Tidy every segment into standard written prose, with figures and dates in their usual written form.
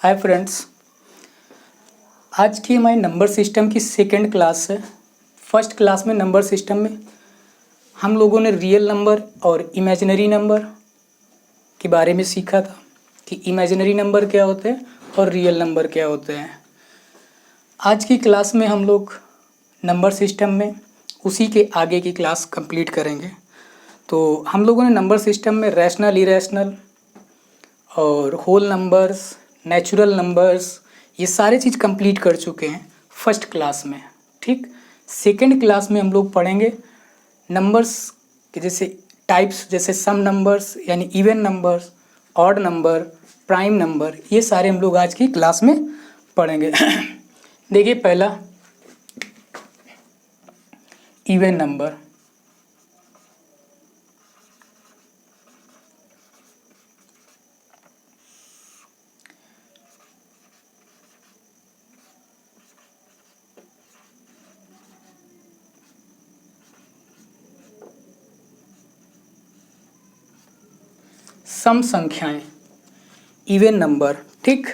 Hi friends, आज की हमारी नंबर सिस्टम की सेकंड क्लास है। फर्स्ट क्लास में नंबर सिस्टम में हम लोगों ने रियल नंबर और इमेजिनरी नंबर के बारे में सीखा था कि इमेजिनरी नंबर क्या होते हैं और रियल नंबर क्या होते हैं। आज की क्लास में हम लोग नंबर सिस्टम में उसी के आगे की क्लास कंप्लीट करेंगे। तो हम लोगों ने नंबर सिस्टम में रैशनल, इरेशनल और होल नंबर्स, नेचुरल नंबर्स, ये सारे चीज़ कंप्लीट कर चुके हैं फर्स्ट क्लास में। ठीक, सेकंड क्लास में हम लोग पढ़ेंगे नंबर्स के जैसे टाइप्स, जैसे सम नंबर्स यानी even numbers, odd number, prime number, ये सारे हम लोग आज की क्लास में पढ़ेंगे। देखिए, पहला इवन नंबर। सम संख्याएं, इवन नंबर। ठीक,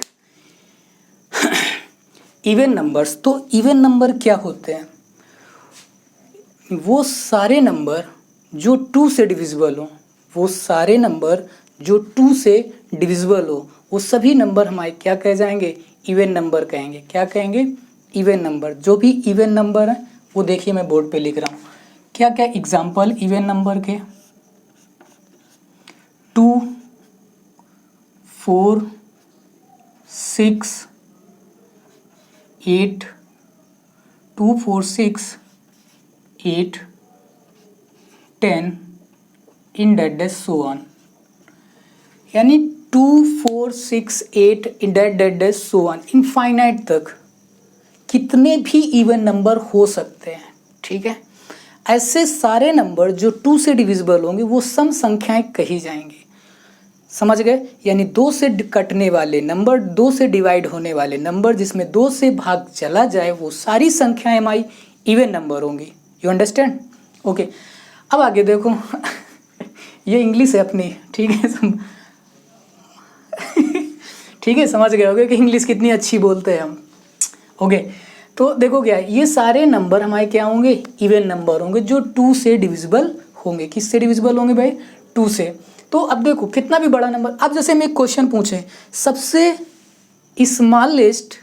इवन नंबर्स। तो इवन नंबर क्या होते हैं? वो सारे नंबर जो 2 से डिविजिबल हो, वो सारे नंबर जो 2 से डिविजिबल हो, वो सभी नंबर हमारे क्या कहे जाएंगे? इवन नंबर कहेंगे। क्या कहेंगे? Even number. जो भी इवन नंबर है वो देखिए मैं बोर्ड पे लिख रहा हूँ। क्या क्या एग्जाम्पल इवन नंबर के? 2, 4, 6, 8, 2, 4, 6, 8, 10 इन डेट डेट सो ऑन। यानी 2, 4, 6, 8 इन डेट डेट डेट सो ऑन, इनफाइनाइट तक कितने भी इवन नंबर हो सकते हैं। ठीक है, ऐसे सारे नंबर जो 2 से डिविजिबल होंगे वो सम संख्याएं कही जाएंगी। समझ गए? यानी 2 से कटने वाले नंबर, 2 से डिवाइड होने वाले नंबर, जिसमें 2 से भाग चला जाए, वो सारी संख्याएं हमारी इवन नंबर होंगी। You understand? ओके, अब आगे देखो। ये इंग्लिश है अपनी। ठीक है, ठीक है, समझ गए होगे कि इंग्लिश कितनी अच्छी बोलते हैं हम। ओके, तो देखो क्या, ये सारे नंबर हमारे क्या होंगे? इवन नंबर होंगे जो 2 से डिविजिबल होंगे। किससे डिविजिबल होंगे भाई? 2 से। तो अब देखो कितना भी बड़ा नंबर, अब जैसे मैं एक क्वेश्चन पूछे, सबसे स्मॉलेस्ट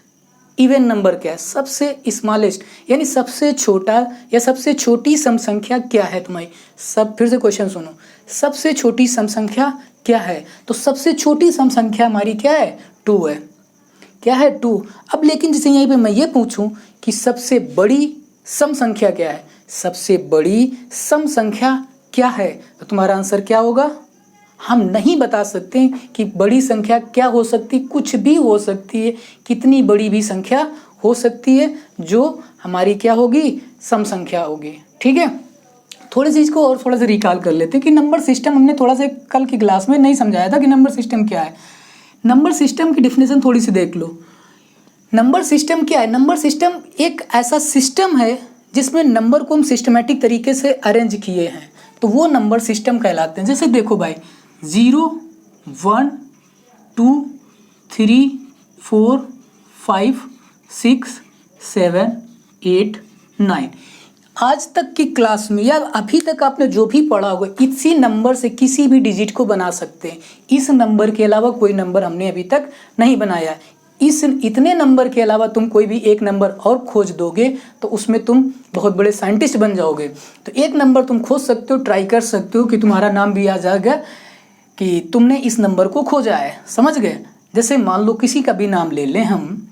इवन नंबर क्या है? सबसे स्मॉलेस्ट यानी सबसे छोटा या सबसे छोटी सम संख्या क्या है तुम्हारी? सब फिर से क्वेश्चन सुनो, सबसे छोटी सम संख्या क्या है? तो सबसे छोटी सम संख्या हमारी क्या है? 2 है। क्या है? 2। अब लेकिन जैसे यहीं पे मैं ये पूछूं कि सबसे बड़ी सम संख्या क्या है? सबसे बड़ी सम संख्या क्या है? तो तुम्हारा आंसर क्या होगा? हम नहीं बता सकते कि बड़ी संख्या क्या हो सकती, कुछ भी हो सकती है, कितनी बड़ी भी संख्या हो सकती है जो हमारी क्या होगी? सम संख्या होगी। ठीक है, थोड़ी सी इसको और थोड़ा सा रिकॉल कर लेते हैं कि नंबर सिस्टम हमने थोड़ा सा कल की क्लास में नहीं समझाया था कि नंबर सिस्टम क्या है। नंबर सिस्टम की डिफिनेशन थोड़ी सी देख लो। नंबर सिस्टम क्या है? नंबर सिस्टम एक ऐसा सिस्टम है जिसमें नंबर को हम सिस्टमेटिक तरीके से अरेंज किए हैं, तो वो नंबर सिस्टम कहलाते हैं। जैसे देखो भाई, 0, 1, 2, 3, 4, 5, 6, 7, 8, 9। आज तक की क्लास में या अभी तक आपने जो भी पढ़ा होगा, इसी नंबर से किसी भी डिजिट को बना सकते हैं। इस नंबर के अलावा कोई नंबर हमने अभी तक नहीं बनाया। इस इतने नंबर के अलावा तुम कोई भी एक नंबर और खोज दोगे तो उसमें तुम बहुत बड़े साइंटिस्ट बन जाओगे। तो एक नंबर तुम खोज सकते हो, ट्राई कर सकते हो कि तुम्हारा नाम भी आ जाएगा कि तुमने इस नंबर को खोजा है। समझ गए? जैसे मान लो किसी का भी नाम ले लें हम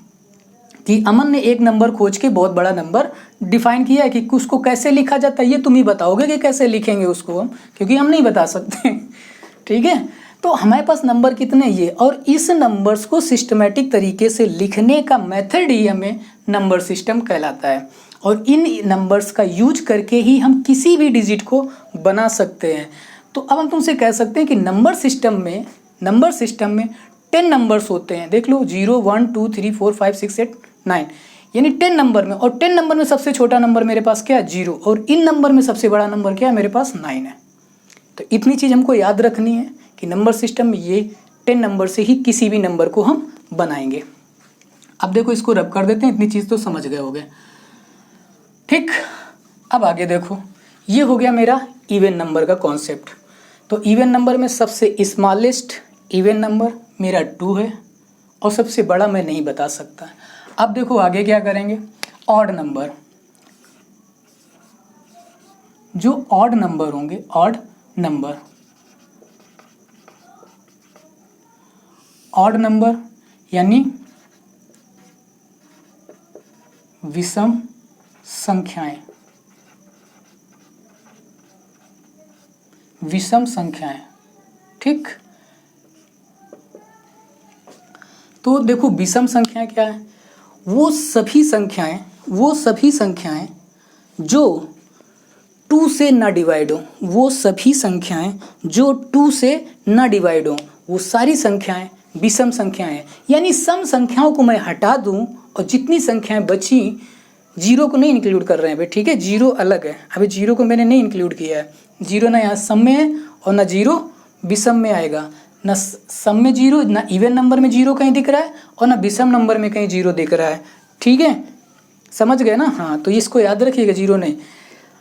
कि अमन ने एक नंबर खोज के बहुत बड़ा नंबर डिफाइन किया है कि उसको कैसे लिखा जाता है, ये तुम ही बताओगे कि कैसे लिखेंगे उसको हम, क्योंकि हम नहीं बता सकते। ठीक है, तो हमारे पास नंबर कितने ये, और इस नंबर्स को सिस्टमेटिक तरीके से लिखने का मेथड ही हमें नंबर सिस्टम कहलाता है। और इन नंबर्स का यूज करके ही हम किसी भी डिजिट को बना सकते हैं। तो अब हम तुमसे कह सकते हैं कि नंबर सिस्टम में 10 नंबर्स होते हैं। देख लो, 0, 1, 2, 3, 4, 5, 6, 8, 9, यानी 10 नंबर में। और 10 नंबर में सबसे छोटा नंबर मेरे पास क्या है? 0। और इन नंबर में सबसे बड़ा नंबर क्या है? मेरे पास 9 है। तो इतनी चीज़ हमको याद रखनी है कि नंबर सिस्टम में ये 10 नंबर से ही किसी भी नंबर को हम बनाएंगे। अब देखो इसको रब कर देते हैं, इतनी चीज़ तो समझ गए होगे। ठीक, अब आगे देखो, ये हो गया मेरा इवन नंबर का कॉन्सेप्ट। तो इवन नंबर में सबसे स्मॉलेस्ट इवन नंबर मेरा 2 है और सबसे बड़ा मैं नहीं बता सकता। अब देखो आगे क्या करेंगे, ऑड नंबर। जो ऑड नंबर होंगे, ऑड नंबर, ऑड नंबर यानी विषम संख्याएं, विषम संख्याएं। ठीक, तो देखो विषम संख्याएं क्या है, वो सभी संख्याएं जो 2 से ना डिवाइड हो, वो सभी संख्याएं जो 2 से ना डिवाइड हो, वो सारी संख्याएं विषम संख्याएं हैं। यानी सम संख्याओं को मैं हटा दूं और जितनी संख्याएं बची, जीरो को नहीं इंक्लूड कर रहे हैं भाई, ठीक है, जीरो अलग है, अभी जीरो को मैंने नहीं इंक्लूड किया है। जीरो ना यहाँ सम में है और ना जीरो विषम में आएगा, ना सम में जीरो, ना इवन नंबर में जीरो कहीं दिख रहा है और ना विषम नंबर में कहीं जीरो दिख रहा है। ठीक है, समझ गए ना। हाँ, तो इसको याद रखिएगा, जीरो नहीं।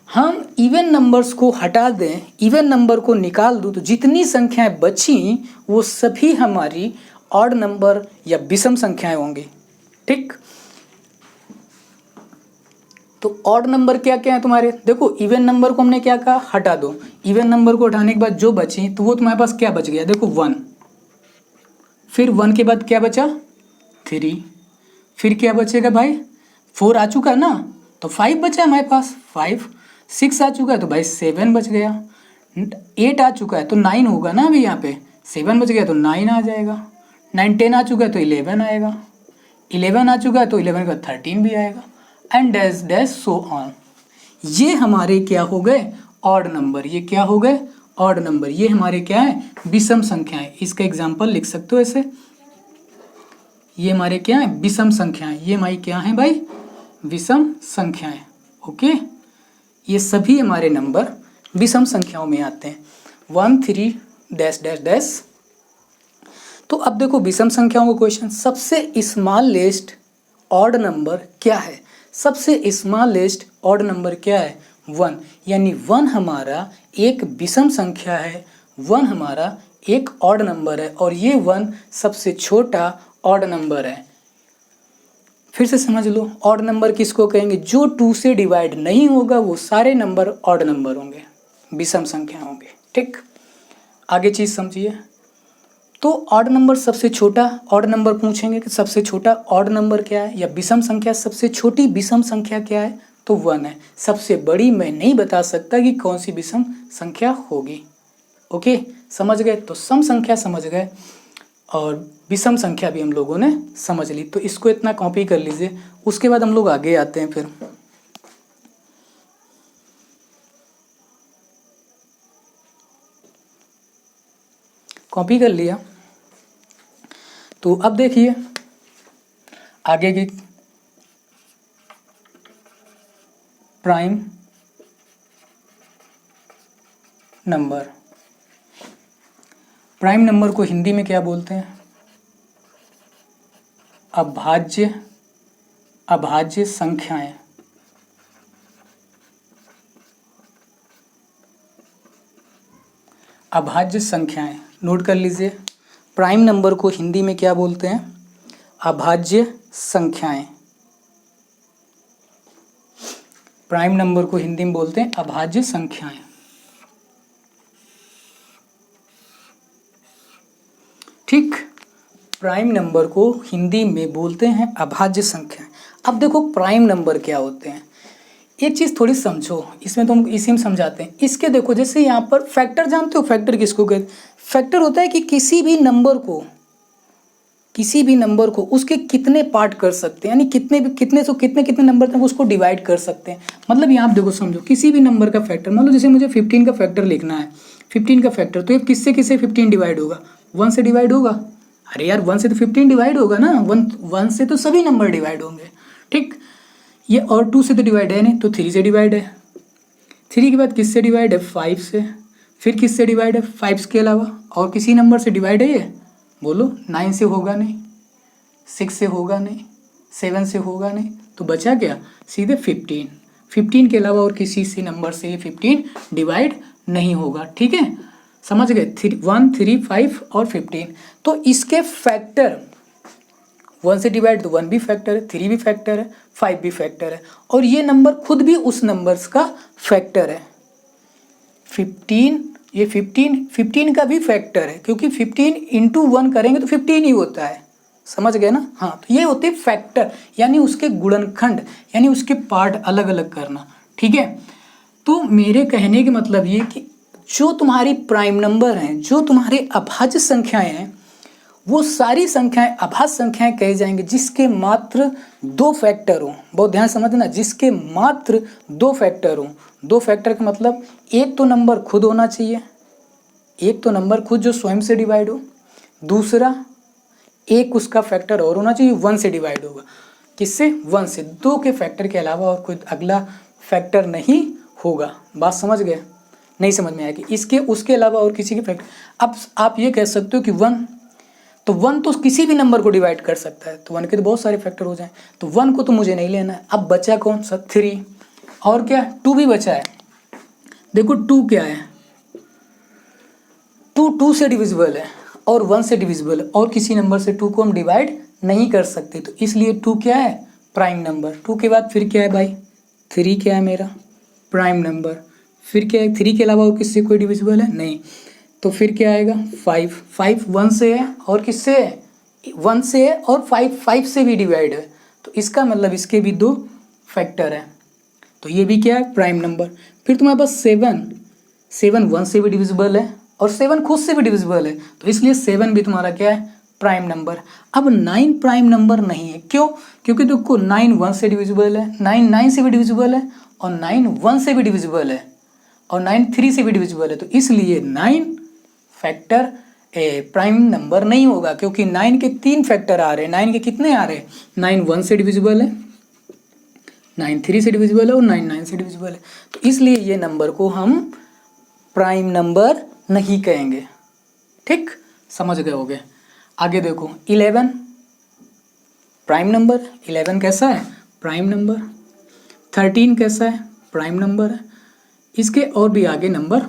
हम इवन नंबर्स को हटा दें, इवन नंबर को निकाल दूं, तो जितनी संख्याएं बची वो सभी हमारी ऑड नंबर या विषम संख्याएं होंगी। ठीक, तो ऑड नंबर क्या क्या है तुम्हारे, देखो इवन नंबर को हमने क्या कहा, हटा दो। इवन नंबर को हटाने के बाद जो बची तो वो तुम्हारे पास क्या बच गया, देखो 1, फिर 1 के बाद क्या बचा 3, फिर क्या बचेगा भाई 4 आ चुका है ना, तो 5 बचा है हमारे पास 5, 6 आ चुका है तो भाई 7 बच गया, 8 आ चुका है तो 9 होगा ना, अभी यहाँ पे 7 बच गया तो 9 आ जाएगा, 9 10 आ चुका है तो 11 आएगा, 11 आ चुका है तो 11 का 13 भी आएगा, and dash dash so on. ये हमारे क्या हो गए, ऑड नंबर। ये क्या हो गए, ऑड नंबर। ये हमारे क्या है, विषम संख्याएं। इसका एग्जांपल लिख सकते हो ऐसे, ये हमारे क्या है, विषम संख्याएं। ये हमारी क्या है भाई, विषम संख्याएं। ओके, ये सभी हमारे नंबर विषम संख्याओं में आते हैं, 1 3 डैश डैश डैश। तो अब देखो विषम संख्याओं का क्वेश्चन, सबसे स्मॉलेस्ट ऑड नंबर क्या है, सबसे स्मॉलेस्ट ऑड नंबर क्या है, 1। यानी 1 हमारा एक विषम संख्या है, 1 हमारा एक ऑड नंबर है और ये 1 सबसे छोटा ऑड नंबर है। फिर से समझ लो, ऑड नंबर किसको कहेंगे, जो 2 से डिवाइड नहीं होगा वो सारे नंबर ऑड नंबर होंगे, विषम संख्या होंगे। ठीक, आगे चीज़ समझिए। तो ऑड नंबर सबसे छोटा ऑड नंबर पूछेंगे कि सबसे छोटा ऑड नंबर क्या है, या विषम संख्या सबसे छोटी विषम संख्या क्या है, तो 1 है। सबसे बड़ी मैं नहीं बता सकता कि कौन सी विषम संख्या होगी। ओके, समझ गए। तो सम संख्या समझ गए और विषम संख्या भी हम लोगों ने समझ ली। तो इसको इतना कॉपी कर लीजिए, उसके बाद हम लोग आगे आते हैं। फिर कॉपी कर लिया, तो अब देखिए आगे की प्राइम नंबर। प्राइम नंबर को हिंदी में क्या बोलते हैं, अभाज्य, अभाज्य संख्याएं। अभाज्य संख्याएं नोट कर लीजिए, प्राइम नंबर को हिंदी में क्या बोलते हैं, अभाज्य संख्याएं। प्राइम नंबर को हिंदी में बोलते हैं अभाज्य संख्याएं। ठीक, प्राइम नंबर को हिंदी में बोलते हैं अभाज्य संख्याएं। अब देखो प्राइम नंबर क्या होते हैं, एक चीज़ थोड़ी समझो, इसमें तुम इसी में समझाते हैं। इसके देखो, जैसे यहाँ पर फैक्टर जानते हो, फैक्टर किसको कहते हैं, फैक्टर होता है कि किसी भी नंबर को उसके कितने पार्ट कर सकते हैं, यानी कितने नंबर तक उसको डिवाइड कर सकते हैं। मतलब यहाँ आप देखो समझो, किसी भी नंबर का फैक्टर, मान लो जैसे मुझे 15 का फैक्टर लिखना है, 15 का फैक्टर, तो ये किससे 15 डिवाइड होगा, 1 से डिवाइड होगा। अरे यार 1 से तो 15 डिवाइड होगा ना, 1 से तो सभी नंबर डिवाइड होंगे। ठीक, ये और 2 से तो डिवाइड है नहीं, तो 3 से डिवाइड है। 3 के बाद किससे डिवाइड है, 5 से। फिर किससे डिवाइड है, 5 के अलावा और किसी नंबर से डिवाइड है ये, बोलो 9 से होगा नहीं। 6 से होगा नहीं, 7 से होगा नहीं, तो बचा क्या, सीधे 15। 15 के अलावा और किसी से नंबर से 15 डिवाइड नहीं होगा। ठीक है, समझ गए। 1, 3, 5 और 15। तो इसके फैक्टर 1 से डिवाइड, तो 1 भी फैक्टर है, 3 भी फैक्टर है, 5 भी फैक्टर है, और ये नंबर खुद भी उस नंबर्स का फैक्टर है। 15, ये 15 का भी फैक्टर है, क्योंकि 15 इंटू 1 करेंगे तो 15 ही होता है। समझ गए ना। हाँ, तो ये होते हैं फैक्टर, यानी उसके गुणनखंड, यानी उसके पार्ट अलग अलग करना। ठीक है, तो मेरे कहने के मतलब ये कि जो तुम्हारी प्राइम नंबर हैं, जो तुम्हारे अभाज्य संख्याएं हैं, वो सारी संख्याएं अभाज्य संख्याएं कहे जाएंगे जिसके मात्र 2 फैक्टर हो। बहुत ध्यान समझना, जिसके मात्र 2 फैक्टर हो। 2 फैक्टर का मतलब एक तो नंबर खुद होना चाहिए, एक तो नंबर खुद जो स्वयं से डिवाइड हो, दूसरा एक उसका फैक्टर और होना चाहिए 1 से डिवाइड होगा। किससे? 1 से। 2 के फैक्टर के अलावा और कोई अगला फैक्टर नहीं होगा। बात समझ गए? नहीं समझ में आएगी इसके उसके अलावा और किसी के फैक्टर। अब आप ये कह सकते हो कि 1, तो 1 तो किसी भी नंबर को डिवाइड कर सकता है, तो 1 के तो बहुत सारे फैक्टर हो जाएं, तो 1 को तो मुझे नहीं लेना है। अब बचा कौन सा? 3, और क्या 2 भी बचा है। देखो 2 क्या है, 2 से डिविजिबल है और 1 से डिविजिबल है, और किसी नंबर से 2 को हम डिवाइड नहीं कर सकते, तो इसलिए 2 क्या है? Prime number. 2 के बाद फिर क्या है भाई? 3 क्या है मेरा? Prime number. फिर क्या है? 3 के अलावा और किससे कोई डिविजिबल है? नहीं, तो फिर क्या आएगा? 5 1 से है और किससे है? 1 से है, और 5 से भी डिवाइड है, तो इसका मतलब इसके भी 2 फैक्टर है, तो ये भी क्या है? Prime number. फिर तुम्हारे पास 7 1 से भी डिविजिबल है और 7 खुद से भी डिविजिबल है, तो इसलिए 7 भी तुम्हारा क्या है? Prime number. अब 9 प्राइम नंबर नहीं है, क्यों? क्योंकि देखो 9 1 से डिविजिबल है, 9 9 से भी डिविजिबल है, और 9 1 से भी डिविजिबल है, और 9 3 से भी डिविजिबल है, तो इसलिए 9 फैक्टर प्राइम नंबर नहीं होगा, क्योंकि 9 के 3 फैक्टर आ रहे हैं। 9 के कितने आ रहे हैं? 9 1 से डिविजिबल है, 9 3 से डिविजिबल है, और 9 9 से डिविजिबल है, तो इसलिए ये नंबर को हम प्राइम नंबर नहीं कहेंगे। ठीक, समझ गए होगे। आगे देखो 11 प्राइम नंबर। 11 कैसा है? Prime number. 13 कैसा है? प्राइम नंबर है। इसके और भी आगे नंबर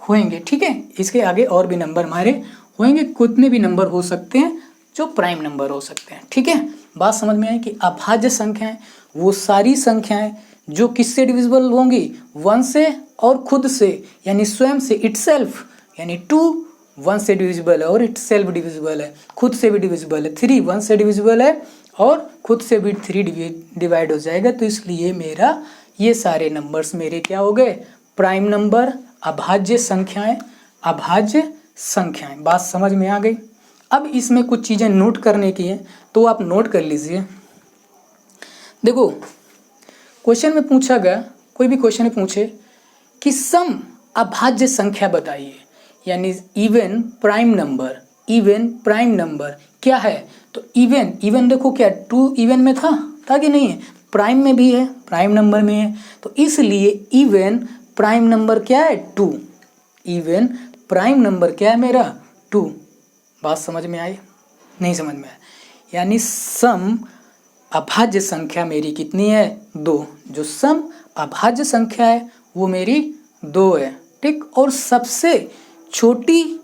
होएंगे। ठीक है, इसके आगे और भी नंबर हमारे होंगे, कितने भी नंबर हो सकते हैं जो प्राइम नंबर हो सकते हैं। ठीक है, बात समझ में आई कि अभाज्य संख्याएं वो सारी संख्याएं जो किससे डिविजिबल होंगी? 1 से और खुद से, यानी स्वयं से, इटसेल्फ, यानी 2 1 से डिविजिबल है और इटसेल्फ डिविजिबल है, खुद से भी डिविजिबल है। 3 1 से डिविजिबल है और खुद से भी 3 डिवाइड हो जाएगा, तो इसलिए मेरा ये सारे नंबर्स मेरे क्या हो गए? प्राइम नंबर, अभाज्य संख्याएं, अभाज्य संख्याएं। बात समझ में आ गई। अब इसमें कुछ चीज़ें नोट करने की है, तो आप नोट कर लीजिए। देखो क्वेश्चन में पूछा गया, कोई भी क्वेश्चन में पूछे कि सम अभाज्य संख्या बताइए, यानी even prime number, even prime number क्या है? तो इवन देखो क्या 2 इवन में था कि नहीं है? प्राइम में भी है, प्राइम नंबर में है, तो इसलिए इवन प्राइम नंबर क्या है? 2। इवन प्राइम नंबर क्या है मेरा? 2। बात समझ में आई? नहीं समझ में आया? यानी सम अभाज्य संख्या मेरी कितनी है? 2। जो सम अभाज्य संख्या है वो मेरी 2 है। ठीक, और सबसे छोटी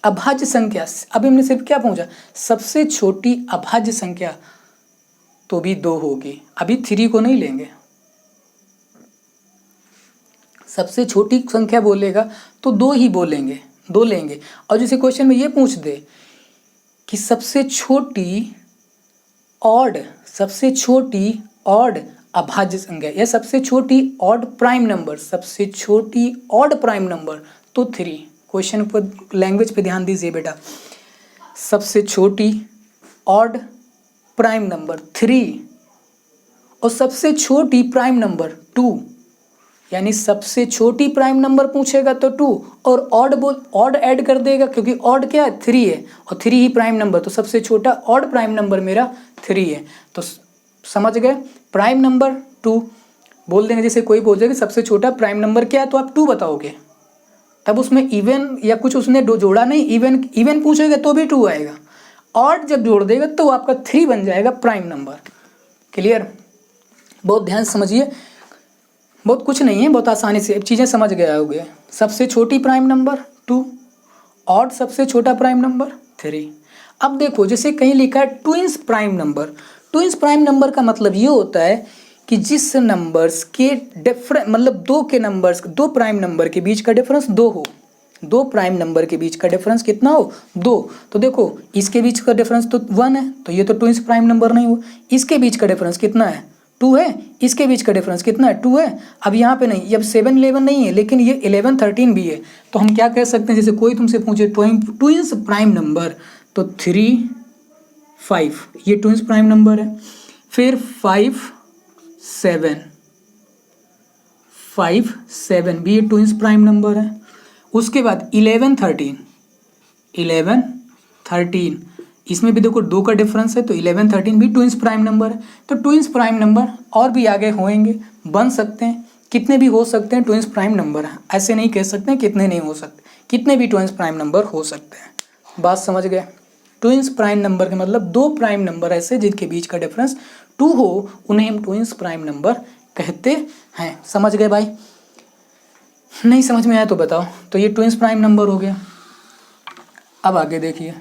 अभाज्य संख्या, अभी हमने सिर्फ क्या पूछा? सबसे छोटी अभाज्य संख्या, तो भी 2 होगी। अभी 3 को नहीं लेंगे, सबसे छोटी संख्या बोलेगा तो 2 ही बोलेंगे, 2 लेंगे। और जैसे क्वेश्चन में ये पूछ दे कि सबसे छोटी ऑड अभाज्य संख्या या सबसे छोटी ऑड प्राइम नंबर, सबसे छोटी ऑड प्राइम नंबर, तो 3। क्वेश्चन पर लैंग्वेज पे ध्यान दीजिए बेटा। सबसे छोटी ऑड प्राइम नंबर 3 और सबसे छोटी प्राइम नंबर 2, यानी सबसे छोटी प्राइम नंबर पूछेगा तो 2, और ऑड ऐड कर देगा, क्योंकि ऑड क्या है? 3 है, और 3 ही प्राइम नंबर, तो सबसे छोटा ऑड प्राइम नंबर मेरा 3 है। तो समझ गए? प्राइम नंबर 2 बोल देंगे। जैसे कोई बोल देगा सबसे छोटा प्राइम नंबर क्या है, तो आप 2 बताओगे, तब उसमें इवन या कुछ उसने जोड़ा नहीं, इवन पूछेगा तो भी 2 आएगा। ऑड जब जोड़ देगा तो आपका 3 बन जाएगा प्राइम नंबर। क्लियर? बहुत ध्यान से समझिए, बहुत कुछ नहीं है, बहुत आसानी से चीज़ें समझ गया होगे। सबसे छोटी प्राइम नंबर 2, ऑड सबसे छोटा प्राइम नंबर 3। अब देखो जैसे कहीं लिखा है twins prime number. Twins prime number का मतलब ये होता है कि जिस नंबर्स के डिफरेंस मतलब दो के नंबर्स, दो प्राइम नंबर के बीच का डिफरेंस 2 हो। दो प्राइम नंबर के बीच का डिफरेंस कितना हो? 2। तो देखो इसके बीच का डिफरेंस तो 1 है, तो ये तो ट्विंस प्राइम नंबर नहीं हुआ। इसके बीच का डिफरेंस कितना है? 2 है। इसके बीच का डिफरेंस कितना है? 2 है। अब यहाँ पे नहीं, अब 7 11 नहीं है, लेकिन ये 11 13 भी है। तो हम क्या कह सकते हैं, जैसे कोई तुमसे पूछे ट्विंस प्राइम नंबर, तो 3 5 ये ट्विंस प्राइम नंबर है। फिर 5 7 भी ये ट्विंस प्राइम नंबर है। उसके बाद 11 13 इसमें भी देखो 2 का डिफरेंस है, तो 11 13 भी ट्विंस प्राइम नंबर है। तो ट्विंस प्राइम नंबर और भी आगे होंगे, बन सकते हैं, कितने भी हो सकते हैं ट्विंस प्राइम नंबर। ऐसे नहीं कह सकते हैं कितने नहीं हो सकते, कितने भी ट्विंस प्राइम नंबर हो सकते हैं। बात समझ गए? ट्विंस प्राइम नंबर का मतलब दो प्राइम नंबर ऐसे जिनके बीच का डिफरेंस 2 हो, उन्हें हम ट्विंस प्राइम नंबर कहते हैं। समझ गए भाई? नहीं समझ में आया तो बताओ। तो ये ट्विंस प्राइम नंबर हो गया। अब आगे देखिए,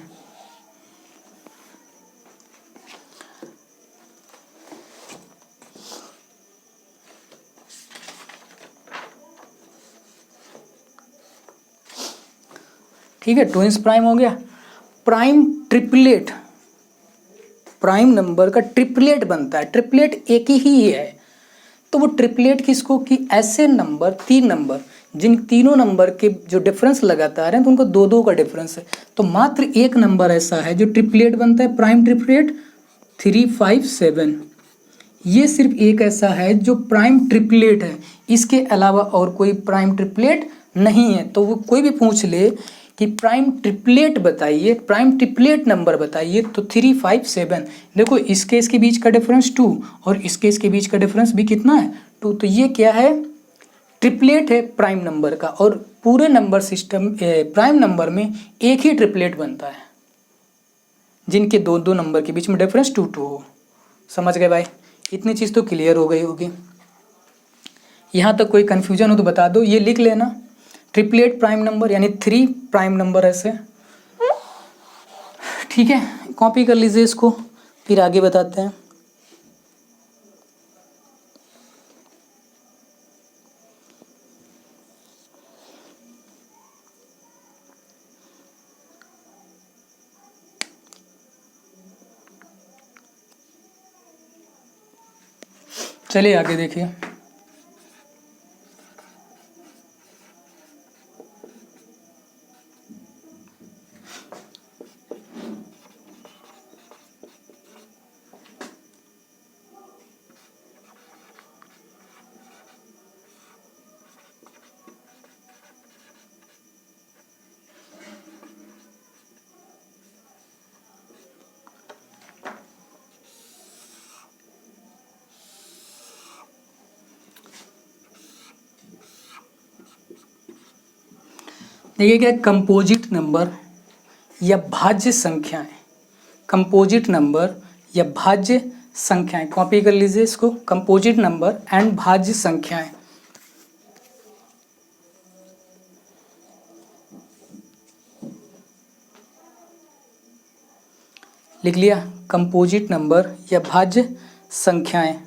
ठीक है, ट्विंस प्राइम हो गया। प्राइम ट्रिपलेट, प्राइम नंबर का ट्रिपलेट बनता है। ट्रिपलेट एक ही है, तो वो ट्रिपलेट किसको, कि ऐसे नंबर, 3 नंबर जिन तीनों नंबर के जो डिफरेंस लगातार हैं तो उनको 2 2 का डिफरेंस है। तो मात्र एक नंबर ऐसा है जो ट्रिपलेट बनता है, प्राइम ट्रिपलेट 3 5 7। ये सिर्फ एक ऐसा है जो प्राइम ट्रिपलेट है, इसके अलावा और कोई प्राइम ट्रिपलेट नहीं है। तो वो कोई भी पूछ ले कि प्राइम ट्रिपलेट बताइए, प्राइम ट्रिपलेट नंबर बताइए, तो 3 5 7। देखो इसके इसके बीच का डिफरेंस 2 और इसके इसके बीच का डिफरेंस भी कितना है? 2। तो ये क्या है? ट्रिपलेट है प्राइम नंबर का। और पूरे नंबर सिस्टम प्राइम नंबर में एक ही ट्रिपलेट बनता है जिनके 2 2 नंबर के बीच में डिफरेंस 2 2 हो। समझ गए भाई? इतनी चीज़ तो क्लियर हो गई होगी। यहाँ तक कोई कन्फ्यूजन हो तो बता दो, ये लिख लेना। ट्रिपलेट प्राइम नंबर यानी 3 प्राइम नंबर ऐसे, ठीक है। कॉपी कर लीजिए इसको, फिर आगे बताते हैं। चलिए आगे देखिए। देखिए क्या, कंपोजिट नंबर या भाज्य संख्याएं, कंपोजिट नंबर या भाज्य संख्याएं, कॉपी कर लीजिए इसको। कंपोजिट नंबर एंड भाज्य संख्याएं, लिख लिया। कंपोजिट नंबर या भाज्य संख्याएं,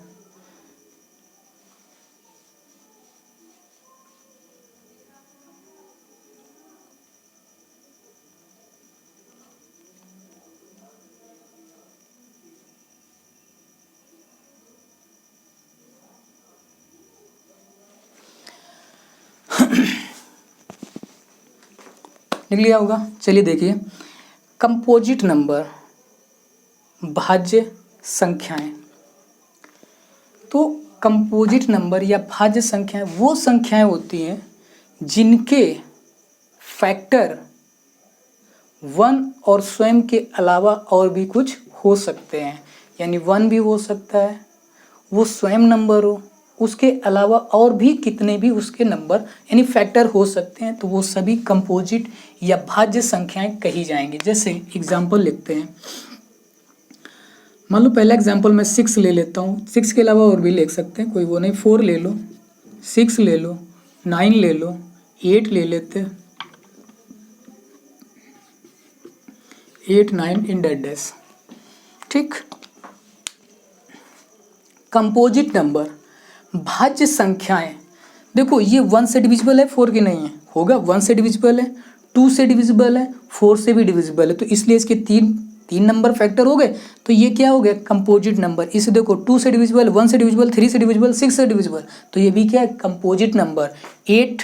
लिख लिया होगा। चलिए देखिए, कंपोजिट नंबर, भाज्य संख्याएं। तो कंपोजिट नंबर या भाज्य संख्याएं वो संख्याएं होती हैं जिनके फैक्टर 1 और स्वयं के अलावा और भी कुछ हो सकते हैं। यानी 1 भी हो सकता है, वो स्वयं नंबर हो, उसके अलावा और भी कितने भी उसके नंबर यानी फैक्टर हो सकते हैं, तो वो सभी कंपोजिट या भाज्य संख्याएं कही जाएंगी। जैसे एग्जाम्पल लिखते हैं, मान लो पहला एग्जाम्पल मैं 6 ले लेता हूँ, 6 के अलावा और भी ले सकते हैं, कोई वो नहीं, 4 ले लो, 6 ले लो, 9 ले लो, 8 ले लेते हैं, 8 9 इन डेट डेज। ठीक, कंपोजिट नंबर भाज्य संख्याएं, देखो ये 1 से डिविजिबल है, 4 की नहीं है, होगा 1 से डिविजिबल है, 2 से डिविजिबल है, 4 से भी डिविजिबल है, तो इसलिए इसके तीन नंबर फैक्टर हो गए, तो ये क्या हो गया कंपोजिट नंबर। इसे देखो 2 से डिविजिबल, 1 से डिविजिबल, 3 से डिविजिबल, 6 से डिविजिबल, तो ये भी क्या है कंपोजिट नंबर। 8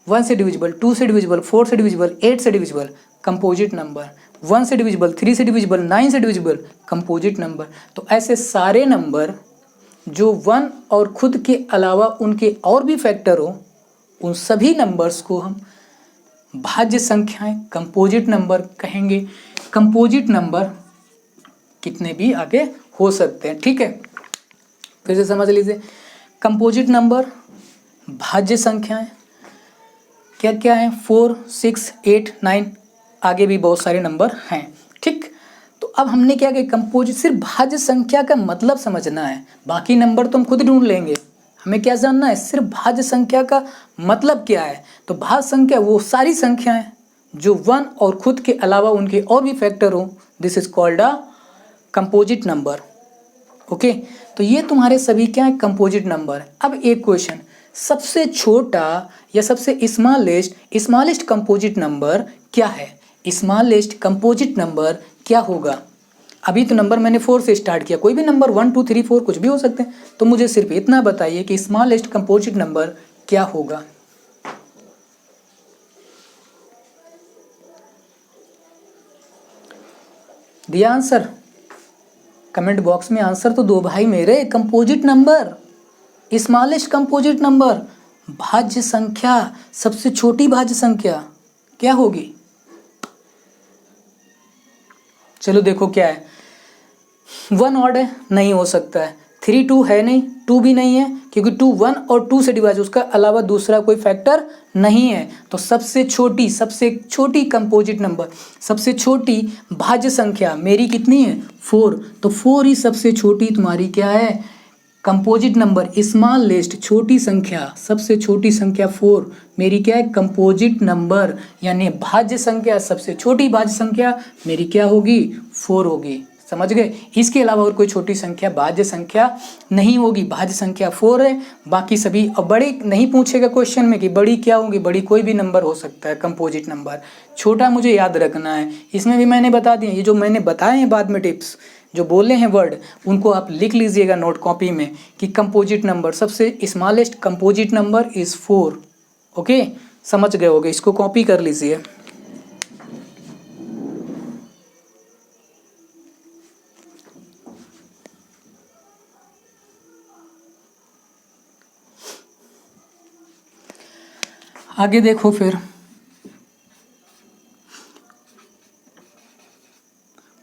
1 से डिविजिबल, 2 से डिविजिबल, 4 से डिविजिबल, 8 से डिविजिबल, कंपोजिट नंबर। 1 से डिविजिबल, 3 से डिविजिबल, 9 से डिविजिबल, कंपोजिट नंबर। तो ऐसे सारे नंबर जो 1 और खुद के अलावा उनके और भी फैक्टर हो, उन सभी नंबर्स को हम भाज्य संख्याएं कंपोजिट नंबर कहेंगे। कंपोजिट नंबर कितने भी आगे हो सकते हैं। ठीक है, फिर से समझ लीजिए, कंपोजिट नंबर भाज्य संख्याएं क्या क्या है, 4 6 8 9, आगे भी बहुत सारे नंबर हैं। ठीक, तो अब हमने क्या किया, कंपोजिट सिर्फ भाज्य संख्या का मतलब समझना है, बाकी नंबर तो हम खुद ढूंढ लेंगे, हमें क्या जानना है सिर्फ भाज्य संख्या का मतलब क्या है। तो भाज्य संख्या वो सारी संख्याएं जो 1 और खुद के अलावा उनके और भी फैक्टर हो, this is called a composite number. Okay, तो ये तुम्हारे सभी क्या है कंपोजिट नंबर। अब एक क्वेश्चन, सबसे छोटा या सबसे स्मॉलेस्ट कंपोजिट नंबर क्या है? स्मॉलेस्ट कंपोजिट नंबर क्या होगा? अभी तो नंबर मैंने 4 से स्टार्ट किया, कोई भी नंबर 1 2 3 4 कुछ भी हो सकते हैं, तो मुझे सिर्फ इतना बताइए कि स्मॉलेस्ट कंपोजिट नंबर क्या होगा। दिया आंसर? कमेंट बॉक्स में आंसर तो दो भाई मेरे। Composite number, smallest composite number, भाज्य संख्या, सबसे छोटी भाज्य संख्या क्या होगी? चलो देखो क्या है, 1 ऑड है, नहीं हो सकता है, 3 2 है नहीं, 2 भी नहीं है, क्योंकि 2 1 और 2 से डिवाइड, उसका अलावा दूसरा कोई फैक्टर नहीं है। तो सबसे छोटी कंपोजिट नंबर, सबसे छोटी भाज्य संख्या मेरी कितनी है? 4। तो 4 ही सबसे छोटी तुम्हारी क्या है कंपोजिट नंबर। स्मॉलेस्ट छोटी संख्या, सबसे छोटी संख्या 4 मेरी क्या है कंपोजिट नंबर, यानी भाज्य संख्या, सबसे छोटी भाज्य संख्या मेरी क्या होगी? 4 होगी। समझ गए? इसके अलावा और कोई छोटी संख्या भाज्य संख्या नहीं होगी, भाज्य संख्या 4 है, बाकी सभी। और बड़ी नहीं पूछेगा क्वेश्चन में कि बड़ी क्या होगी, बड़ी कोई भी नंबर हो सकता है कंपोजिट नंबर, छोटा मुझे याद रखना है। इसमें भी मैंने बता दिया, ये जो मैंने बताए हैं बाद में टिप्स जो बोले हैं वर्ड, उनको आप लिख लीजिएगा नोट कॉपी में कि कंपोजिट नंबर, सबसे smallest composite number is 4। Okay, समझ गए होगे, इसको कॉपी कर लीजिए। आगे देखो फिर,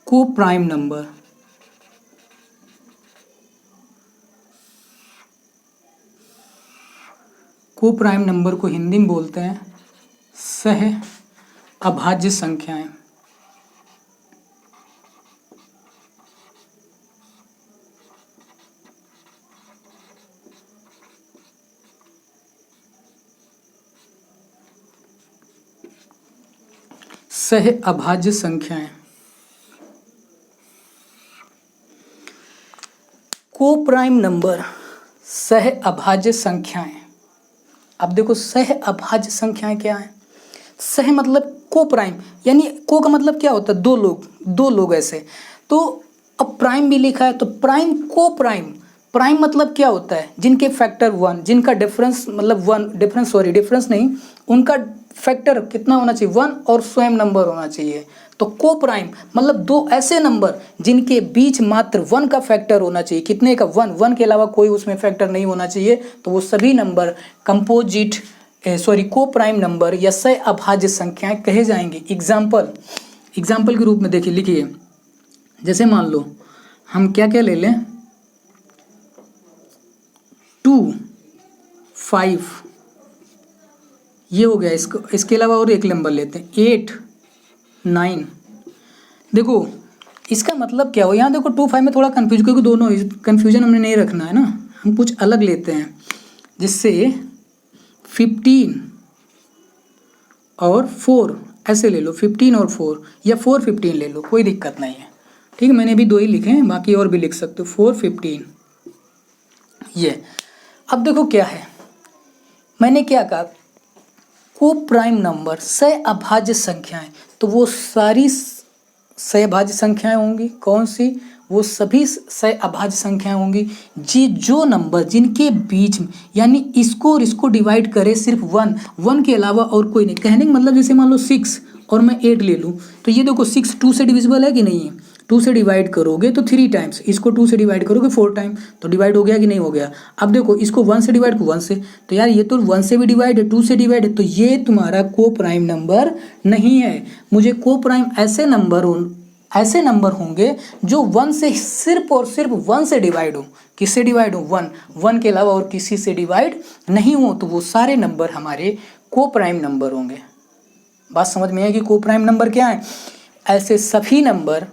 को प्राइम नंबर, को प्राइम नंबर को हिंदी में बोलते हैं सह अभाज्य संख्याएं। सह अभाज्य संख्याएं, को प्राइम नंबर, सह अभाज्य संख्याएं। अब देखो सह अभाज्य संख्याएं क्या है? सह मतलब को प्राइम, यानी को का मतलब क्या होता है? दो लोग ऐसे। तो अब प्राइम भी लिखा है, तो प्राइम को प्राइम, प्राइम मतलब क्या होता है? जिनके फैक्टर 1, जिनका डिफरेंस मतलब 1, डिफरेंस नहीं, उनका फैक्टर कितना होना चाहिए? 1 और स्वयं नंबर होना चाहिए। तो को प्राइम मतलब दो ऐसे नंबर जिनके बीच मात्र 1 का फैक्टर होना चाहिए। कितने का? 1 के अलावा कोई उसमें फैक्टर नहीं होना चाहिए। तो वो सभी नंबर को प्राइम नंबर या सह अभाज्य संख्याएं कहे जाएंगे। एग्जाम्पल के रूप में देखिए, लिखिए, जैसे मान लो हम क्या क्या ले लें, 2 5, ये हो गया। इसके अलावा और एक नंबर लेते हैं 8 9। देखो इसका मतलब क्या हो, यहाँ देखो 2 5 में थोड़ा कन्फ्यूज, क्योंकि दोनों कन्फ्यूजन हमने नहीं रखना है ना, हम कुछ अलग लेते हैं जिससे 15 और 4 ऐसे ले लो, 15 और 4 या 4 15 ले लो, कोई दिक्कत नहीं है। ठीक है, मैंने भी 2 ही लिखे हैं, बाकी और भी लिख सकते हो, 4 15 ये। अब देखो क्या है, मैंने क्या कहा, को प्राइम नंबर सह अभाज्य संख्याएं, तो वो सारी सह अभाज्य संख्याएं होंगी। कौन सी? वो सभी सह अभाज्य संख्याएं होंगी जी जो नंबर जिनके बीच में, यानी इसको और इसको डिवाइड करे सिर्फ 1 के अलावा और कोई नहीं। कहने का मतलब जैसे मान लो 6 और मैं 8 ले लूँ, तो ये देखो 6 2 से डिविजिबल है कि नहीं है? 2 से डिवाइड करोगे तो 3 टाइम्स, इसको 2 से डिवाइड करोगे 4 टाइम, तो डिवाइड हो गया कि नहीं हो गया? अब देखो इसको 1 से डिवाइड को 1 से, तो यार ये तो 1 से भी डिवाइड है, 2 से डिवाइड है, तो ये तुम्हारा को प्राइम नंबर नहीं है। मुझे को प्राइम ऐसे नंबर होंगे जो 1 से सिर्फ और सिर्फ 1 से डिवाइड हो। किससे डिवाइड हो? 1 के अलावा और किसी से डिवाइड नहीं हो, तो वो सारे नंबर हमारे को प्राइम नंबर होंगे। बात समझ में है कि को प्राइम नंबर क्या है? ऐसे सभी नंबर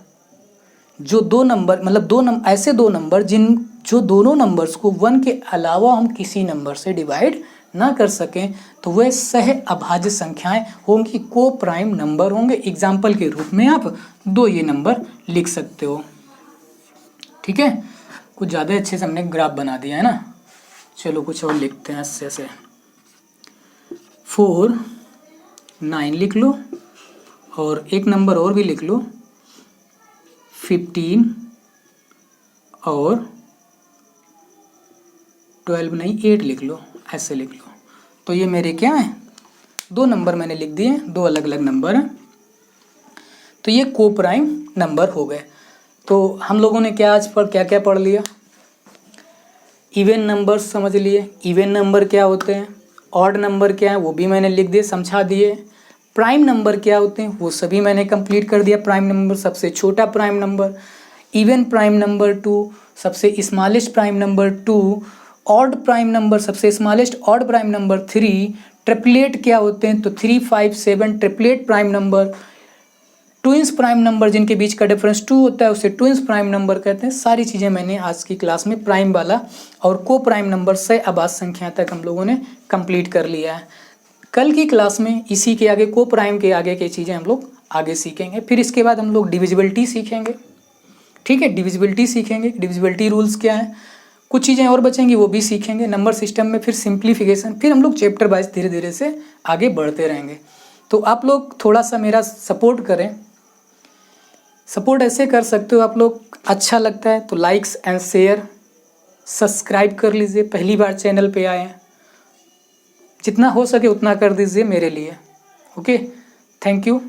जो दो नंबर, मतलब ऐसे दो नंबर जो दोनों नंबर्स को 1 के अलावा हम किसी नंबर से डिवाइड ना कर सकें, तो वह सह अभाज्य संख्याएं होंगी, को प्राइम नंबर होंगे। एग्जाम्पल के रूप में आप 2 ये नंबर लिख सकते हो। ठीक है, कुछ ज़्यादा अच्छे से हमने ग्राफ बना दिया है ना। चलो कुछ और लिखते हैं ऐसे 4 9 लिख लो, और एक नंबर और भी लिख लो 15 और 12 नहीं 8 लिख लो, ऐसे लिख लो। तो ये मेरे क्या है, 2 नंबर मैंने लिख दिए, 2 अलग अलग नंबर हैं, तो ये को प्राइम नंबर हो गए। तो हम लोगों ने क्या आज पर क्या क्या पढ़ लिया? इवन नंबर्स समझ लिए, इवन नंबर क्या होते हैं, ऑड नंबर क्या है वो भी मैंने लिख दिए, समझा दिए। प्राइम नंबर क्या होते हैं वो सभी मैंने कंप्लीट कर दिया। प्राइम नंबर सबसे छोटा prime number, even prime number 2 सबसे smallest prime number 2, odd prime number सबसे smallest odd prime number 3, triplet क्या होते हैं तो 3 5 7 triplet prime number, twins prime number जिनके बीच का डिफरेंस 2 होता है उसे ट्विंस प्राइम नंबर कहते हैं। सारी चीज़ें मैंने आज की क्लास में प्राइम वाला और को प्राइम नंबर से अभाज्य संख्या तक हम लोगों ने कंप्लीट कर लिया है। कल की क्लास में इसी के आगे को प्राइम के आगे की चीज़ें हम लोग आगे सीखेंगे। फिर इसके बाद हम लोग डिविजिबिलिटी सीखेंगे। ठीक है, डिविजिबिलिटी सीखेंगे, डिविजिबिलिटी रूल्स क्या है, कुछ चीज़ें और बचेंगी वो भी सीखेंगे। नंबर सिस्टम में फिर सिंप्लीफिकेशन, फिर हम लोग चैप्टर वाइज धीरे धीरे से आगे बढ़ते रहेंगे। तो आप लोग थोड़ा सा मेरा सपोर्ट करें। सपोर्ट ऐसे कर सकते हो आप लोग, अच्छा लगता है तो लाइक्स एंड शेयर, सब्सक्राइब कर लीजिए, पहली बार चैनल पे आए हैं, जितना हो सके उतना कर दीजिए मेरे लिए। Okay, thank you.